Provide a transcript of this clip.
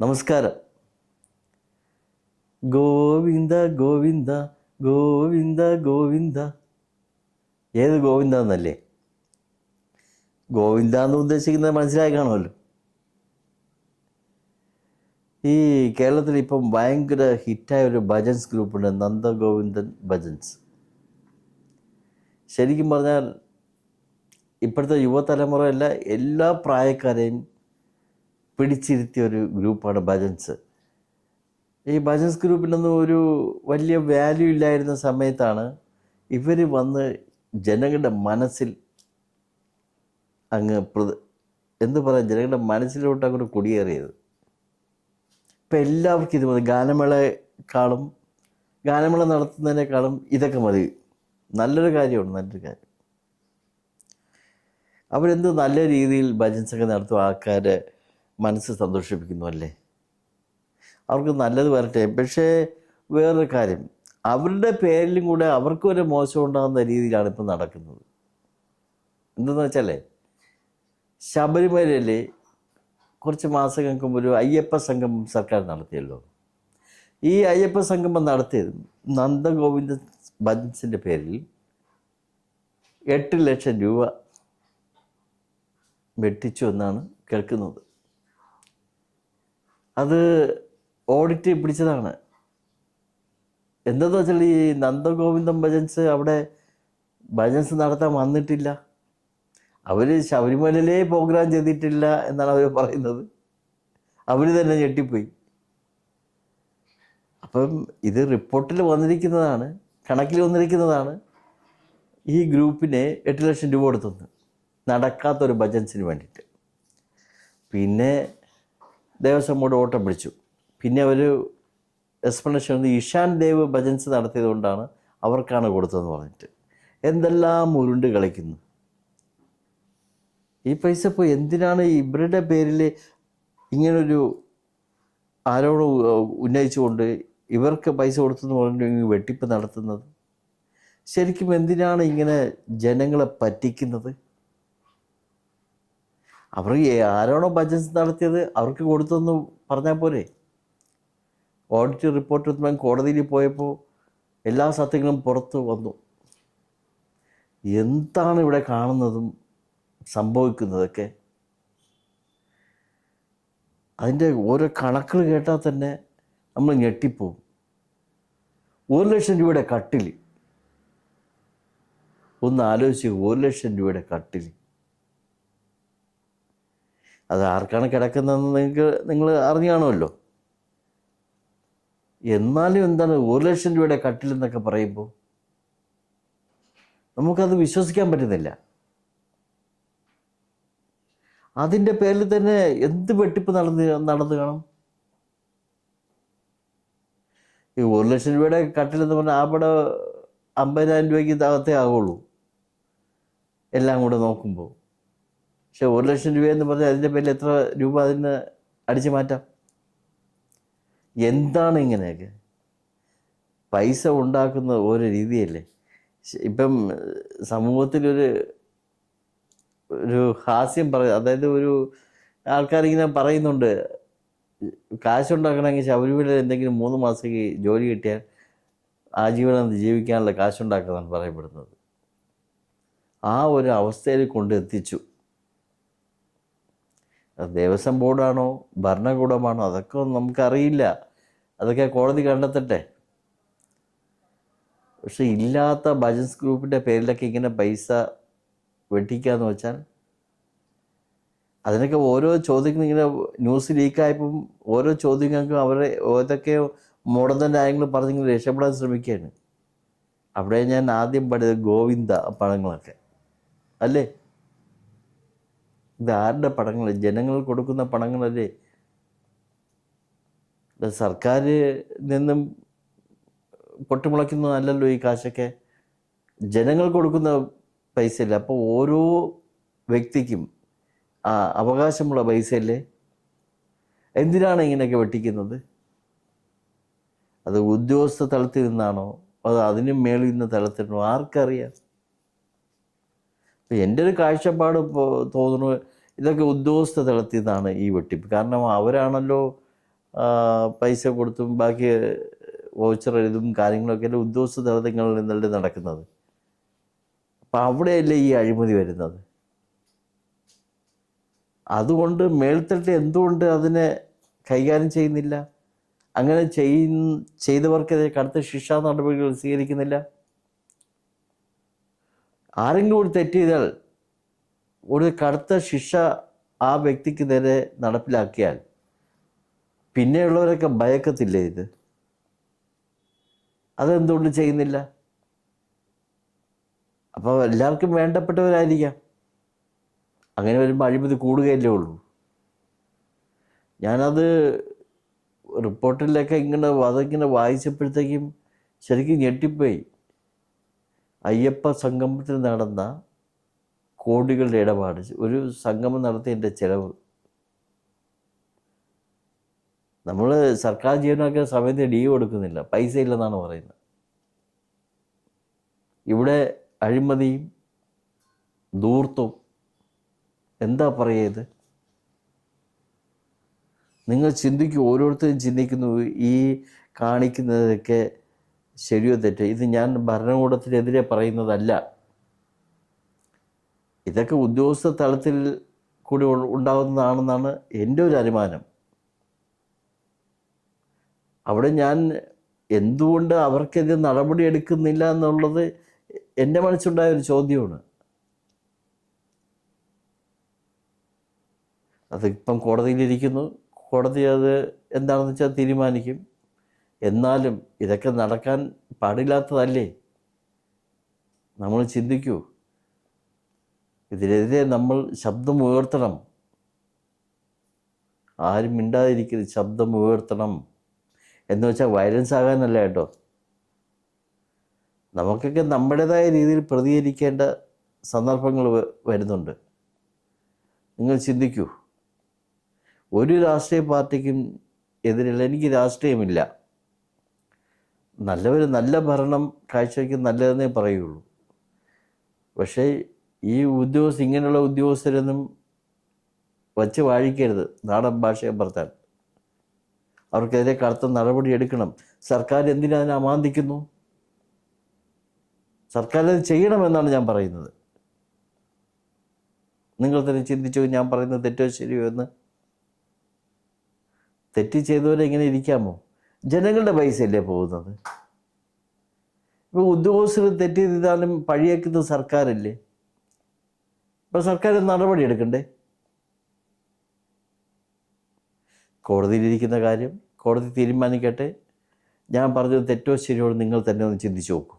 നമസ്കാരം. ഗോവിന്ദ ഗോവിന്ദ ഗോവിന്ദ ഗോവിന്ദ. ഏത് ഗോവിന്ദ എന്നല്ലേ? ഗോവിന്ദ എന്ന് ഉദ്ദേശിക്കുന്നത് മനസ്സിലായി കാണുമല്ലോ. ഈ കേരളത്തിൽ ഇപ്പം ഭയങ്കര ഹിറ്റായ ഒരു ഭജൻസ് ഗ്രൂപ്പുണ്ട്, നന്ദഗോവിന്ദൻ ഭജൻസ്. ശരിക്കും പറഞ്ഞാൽ ഇപ്പോഴത്തെ യുവതലമുറയല്ല, എല്ലാ പ്രായക്കാരെയും പിടിച്ചിരുത്തിയ ഒരു ഗ്രൂപ്പാണ് ഭജൻസ്. ഈ ഭജൻസ് ഗ്രൂപ്പിനൊന്നും ഒരു വലിയ വാല്യൂ ഇല്ലായിരുന്ന സമയത്താണ് ഇവർ വന്ന് ജനങ്ങളുടെ മനസ്സിൽ അങ്ങ് എന്തു പറയാം, ജനങ്ങളുടെ മനസ്സിലോട്ട് അങ്ങോട്ട് കുടിയേറിയത്. ഇപ്പം എല്ലാവർക്കും ഇത് മതി. ഗാനമേള നടത്തുന്നതിനേക്കാളും ഇതൊക്കെ മതി. നല്ലൊരു കാര്യമാണ്, നല്ലൊരു കാര്യം. അവരെന്ത് നല്ല രീതിയിൽ ഭജൻസൊക്കെ നടത്തും, ആൾക്കാരെ മനസ്സ് സന്തോഷിപ്പിക്കുന്നു അല്ലേ. അവർക്ക് നല്ലത് വരട്ടെ. പക്ഷേ വേറൊരു കാര്യം, അവരുടെ പേരിലും കൂടെ അവർക്കും ഒരു മോശം ഉണ്ടാകുന്ന രീതിയിലാണ് ഇപ്പം നടക്കുന്നത്. എന്തെന്ന് വെച്ചാലേ, ശബരിമലയിൽ കുറച്ച് മാസങ്ങൾക്ക് മുമ്പ് ഒരു അയ്യപ്പ സംഗമം സർക്കാർ നടത്തിയല്ലോ. ഈ അയ്യപ്പ സംഗമം നടത്തിയത് നന്ദഗോവിന്ദ ഭജൻസിൻ്റെ പേരിൽ 8 ലക്ഷം രൂപ വെട്ടിച്ചു എന്നാണ് കേൾക്കുന്നത്. അത് ഓഡിറ്റ് പിടിച്ചതാണ്. എന്താണെന്ന് വെച്ചാൽ ഈ നന്ദഗോവിന്ദം ഭജൻസ് അവിടെ ഭജൻസ് നടത്താൻ വന്നിട്ടില്ല. അവർ ശബരിമലയിലേ പ്രോഗ്രാം ചെയ്തിട്ടില്ല എന്നാണ് അവർ പറയുന്നത്. അവർ തന്നെ ഞെട്ടിപ്പോയി. അപ്പം ഇത് റിപ്പോർട്ടിൽ വന്നിരിക്കുന്നതാണ്, കണക്കിൽ വന്നിരിക്കുന്നതാണ്. ഈ ഗ്രൂപ്പിന് 8 ലക്ഷം രൂപ കൊടുത്തത് നടക്കാത്തൊരു ഭജൻസിന് വേണ്ടിയിട്ട്. പിന്നെ ദേവസ്വം ബോർഡ് ഓട്ടം പിടിച്ചു. പിന്നെ അവർ എക്സ്പ്ലനേഷൻ വന്ന് ഇഷാൻ ദേവ് ഭജൻസ് നടത്തിയത് കൊണ്ടാണ് അവർക്കാണ് കൊടുത്തതെന്ന് പറഞ്ഞിട്ട് എന്തെല്ലാം ഉരുണ്ട് കളിക്കുന്നു. ഈ പൈസ ഇപ്പോൾ എന്തിനാണ് ഇവരുടെ പേരിൽ ഇങ്ങനൊരു ആരോടും ഉന്നയിച്ചുകൊണ്ട് ഇവർക്ക് പൈസ കൊടുത്തെന്ന് പറഞ്ഞിട്ട് വെട്ടിപ്പ് നടത്തുന്നത്? ശരിക്കും എന്തിനാണ് ഇങ്ങനെ ജനങ്ങളെ പറ്റിക്കുന്നത്? അവർ ആരാണോ ഭജൻസ് നടത്തിയത് അവർക്ക് കൊടുത്തെന്ന് പറഞ്ഞാൽ പോരെ. ഓഡിറ്റ് റിപ്പോർട്ട് എത്തുമ്പോൾ കോടതിയിൽ പോയപ്പോൾ എല്ലാ സത്യങ്ങളും പുറത്ത് വന്നു. എന്താണ് ഇവിടെ കാണുന്നതും സംഭവിക്കുന്നതൊക്കെ? അതിൻ്റെ ഓരോ കണക്കുകൾ കേട്ടാൽ തന്നെ നമ്മൾ ഞെട്ടിപ്പോവും. 1 ലക്ഷം രൂപയുടെ കട്ടിൽ ഒന്ന് ആലോചിച്ച്, 1 ലക്ഷം രൂപയുടെ കട്ടിൽ അത് ആർക്കാണ് കിടക്കുന്നതെന്ന് നിങ്ങൾ അറിഞ്ഞു കാണുമല്ലോ. എന്നാലും എന്താണ് 1 ലക്ഷം രൂപയുടെ കട്ടിലെന്നൊക്കെ പറയുമ്പോൾ നമുക്കത് വിശ്വസിക്കാൻ പറ്റുന്നില്ല. അതിൻ്റെ പേരിൽ തന്നെ എന്ത് വെട്ടിപ്പ് നടന്നു കാണും. ഈ 1 ലക്ഷം രൂപയുടെ കട്ടിലെന്ന് പറഞ്ഞാൽ അവിടെ 50,000 രൂപയ്ക്ക് താഴത്തേ ആകുള്ളൂ എല്ലാം കൂടെ നോക്കുമ്പോൾ. പക്ഷെ 1 ലക്ഷം രൂപയെന്ന് പറഞ്ഞാൽ അതിൻ്റെ പേരിൽ എത്ര രൂപ അതിന് അടിച്ചു മാറ്റാം? എന്താണ് ഇങ്ങനെയൊക്കെ? പൈസ ഉണ്ടാക്കുന്ന ഓരോ രീതിയല്ലേ. ഇപ്പം സമൂഹത്തിലൊരു ഹാസ്യം അതായത് ഒരു ആൾക്കാരിങ്ങനെ പറയുന്നുണ്ട്, കാശുണ്ടാക്കണമെങ്കിൽ ശബരിമലയിൽ എന്തെങ്കിലും 3 മാസത്തേക്ക് ജോലി കിട്ടിയാൽ ആജീവനം ജീവിക്കാനുള്ള കാശുണ്ടാക്കുന്നതാണ് പറയപ്പെടുന്നത്. ആ ഒരു അവസ്ഥയിൽ കൊണ്ടെത്തിച്ചു. ദേവസ്വം ബോർഡാണോ ഭരണകൂടമാണോ അതൊക്കെ നമുക്കറിയില്ല. അതൊക്കെ കോടതി കണ്ടെത്തട്ടെ. പക്ഷെ ഇല്ലാത്ത ഭജൻസ് ഗ്രൂപ്പിൻ്റെ പേരിലൊക്കെ ഇങ്ങനെ പൈസ വെട്ടിക്കാന്ന് വെച്ചാൽ അതിനൊക്കെ ഓരോ ചോദ്യങ്ങളും ഇങ്ങനെ ന്യൂസ് ലീക്കായപ്പം ഓരോ ചോദ്യങ്ങൾക്കും അവരെ ഏതൊക്കെയോ മോഡൽ ന്യായങ്ങൾ പറഞ്ഞിങ്ങനെ രക്ഷപ്പെടാൻ ശ്രമിക്കുകയാണ്. അവിടെ ഞാൻ ആദ്യം പഠിച്ചത് ഗോവിന്ദ പടങ്ങളൊക്കെ അല്ലേ. ഇത് ആരുടെ പടങ്ങൾ? ജനങ്ങൾ കൊടുക്കുന്ന പടങ്ങളല്ലേ. സർക്കാരിൽ നിന്നും പൊട്ടിമുളയ്ക്കുന്നതല്ലല്ലോ ഈ കാശൊക്കെ. ജനങ്ങൾ കൊടുക്കുന്ന പൈസയല്ലേ. അപ്പോൾ ഓരോ വ്യക്തിക്കും അവകാശമുള്ള പൈസയല്ലേ. എന്തിനാണ് ഇങ്ങനെയൊക്കെ വെട്ടിക്കുന്നത്? അത് ഉദ്യോഗസ്ഥ തലത്തിൽ നിന്നാണോ അത് അതിനും മേളിൽ നിന്ന് തലത്തിൽ നിന്നോ ആർക്കറിയാം? എൻ്റെ ഒരു കാഴ്ചപ്പാട് തോന്നുന്നു ഇതൊക്കെ ഉദ്യോഗസ്ഥ തലത്തിൽ നിന്നാണ് ഈ വെട്ടിപ്പ്. കാരണം അവരാണല്ലോ പൈസ കൊടുത്തും ബാക്കി വൗച്ചർ എഴുതും കാര്യങ്ങളൊക്കെ അല്ലേ ഉദ്യോഗസ്ഥ തലങ്ങളിൽ നിന്നല്ലേ നടക്കുന്നത്. അപ്പം അവിടെയല്ലേ ഈ അഴിമതി വരുന്നത്. അതുകൊണ്ട് മേൽത്തട്ട് എന്തുകൊണ്ട് അതിനെ കൈകാര്യം ചെയ്യുന്നില്ല? അങ്ങനെ ചെയ്തവർക്കെതിരെ കടുത്ത ശിക്ഷാ നടപടികൾ സ്വീകരിക്കുന്നില്ല? ആരെങ്കിലും ഒരു തെറ്റ് ചെയ്താൽ ഒരു കടുത്ത ശിക്ഷ ആ വ്യക്തിക്ക് നേരെ നടപ്പിലാക്കിയാൽ പിന്നെയുള്ളവരൊക്കെ ഭയക്കത്തില്ലേ ഇത്? അതെന്തുകൊണ്ട് ചെയ്യുന്നില്ല? അപ്പോൾ എല്ലാവർക്കും വേണ്ടപ്പെട്ടവരായിരിക്കാം. അങ്ങനെ വരുമ്പോൾ അഴിമതി കൂടുകയല്ലേ ഉള്ളൂ. ഞാനത് റിപ്പോർട്ടിലൊക്കെ അതിങ്ങനെ വായിച്ചപ്പോഴത്തേക്കും ശരിക്കും ഞെട്ടിപ്പോയി. അയ്യപ്പ സംഗമത്തിൽ നടന്ന കോടികളുടെ ഇടപാട്, ഒരു സംഗമം നടത്തിയതിൻ്റെ ചിലവ്. നമ്മൾ സർക്കാർ ജീവനക്കാർ സമയത്ത് ഡീവ് കൊടുക്കുന്നില്ല, പൈസ ഇല്ലെന്നാണ് പറയുന്നത്. ഇവിടെ അഴിമതിയും ധൂർത്തും എന്താ പറയുക? നിങ്ങൾ ചിന്തിക്കൂ, ഓരോരുത്തരും ചിന്തിക്കുന്നു ഈ കാണിക്കുന്നതൊക്കെ ശരിയോ തെറ്റോ. ഇത് ഞാൻ ഭരണകൂടത്തിനെതിരെ പറയുന്നതല്ല. ഇതൊക്കെ ഉദ്യോഗസ്ഥ തലത്തിൽ കൂടി ഉണ്ടാകുന്നതാണെന്നാണ് എൻ്റെ ഒരു അനുമാനം. അവിടെ ഞാൻ എന്തുകൊണ്ട് അവർക്കെതിരെ നടപടി എടുക്കുന്നില്ല എന്നുള്ളത് എൻ്റെ മനസ്സുണ്ടായ ഒരു ചോദ്യമാണ്. അതിപ്പം കോടതിയിലിരിക്കുന്നു, കോടതി അത് എന്താണെന്ന് വെച്ചാൽ തീരുമാനിക്കും. എന്നാലും ഇതൊക്കെ നടക്കാൻ പാടില്ലാത്തതല്ലേ? നമ്മൾ ചിന്തിക്കൂ, ഇതിനെതിരെ നമ്മൾ ശബ്ദം ഉയർത്തണം. ആരും മിണ്ടാതിരിക്കരുത്, ശബ്ദം ഉയർത്തണം. എന്ന് വെച്ചാൽ വയലൻസ് ആകാനല്ല കേട്ടോ. നമുക്കൊക്കെ നമ്മുടേതായ രീതിയിൽ പ്രതികരിക്കേണ്ട സന്ദർഭങ്ങൾ വരുന്നുണ്ട്. നിങ്ങൾ ചിന്തിക്കൂ, ഒരു രാഷ്ട്രീയ പാർട്ടിക്കും എതിരല്ല. എനിക്ക് രാഷ്ട്രീയമില്ല. നല്ല ഭരണം കാഴ്ചവെക്കും നല്ലതെന്നേ പറയുള്ളൂ. പക്ഷേ ഈ ഇങ്ങനെയുള്ള ഉദ്യോഗസ്ഥരൊന്നും വച്ച് വാഴിക്കരുത്. നാടൻ ഭാഷയെ പറഞ്ഞാൽ അവർക്കെതിരെ കടുത്ത നടപടി എടുക്കണം. സർക്കാർ എന്തിനതിനെ അമാന്തിക്കുന്നു? സർക്കാർ അത് ചെയ്യണമെന്നാണ് ഞാൻ പറയുന്നത്. നിങ്ങൾ തന്നെ ചിന്തിച്ചു, ഞാൻ പറയുന്നത് തെറ്റോ ശരിയോ എന്ന്. തെറ്റ് ചെയ്തവരെ ഇങ്ങനെ ഇരിക്കാമോ? ജനങ്ങളുടെ പൈസയല്ലേ പോകുന്നത്. ഇപ്പോൾ ഉദ്യോഗസ്ഥർ തെറ്റ് ചെയ്താലും പഴിയേക്കുന്നത് സർക്കാരല്ലേ? ഇപ്പോൾ സർക്കാർ നടപടി എടുക്കണ്ടേ? കോടതിയിലിരിക്കുന്ന കാര്യം കോടതി തീരുമാനിക്കട്ടെ. ഞാൻ പറഞ്ഞത് തെറ്റോ ശരിയോ നിങ്ങൾ തന്നെ ഒന്ന് ചിന്തിച്ച് നോക്കൂ.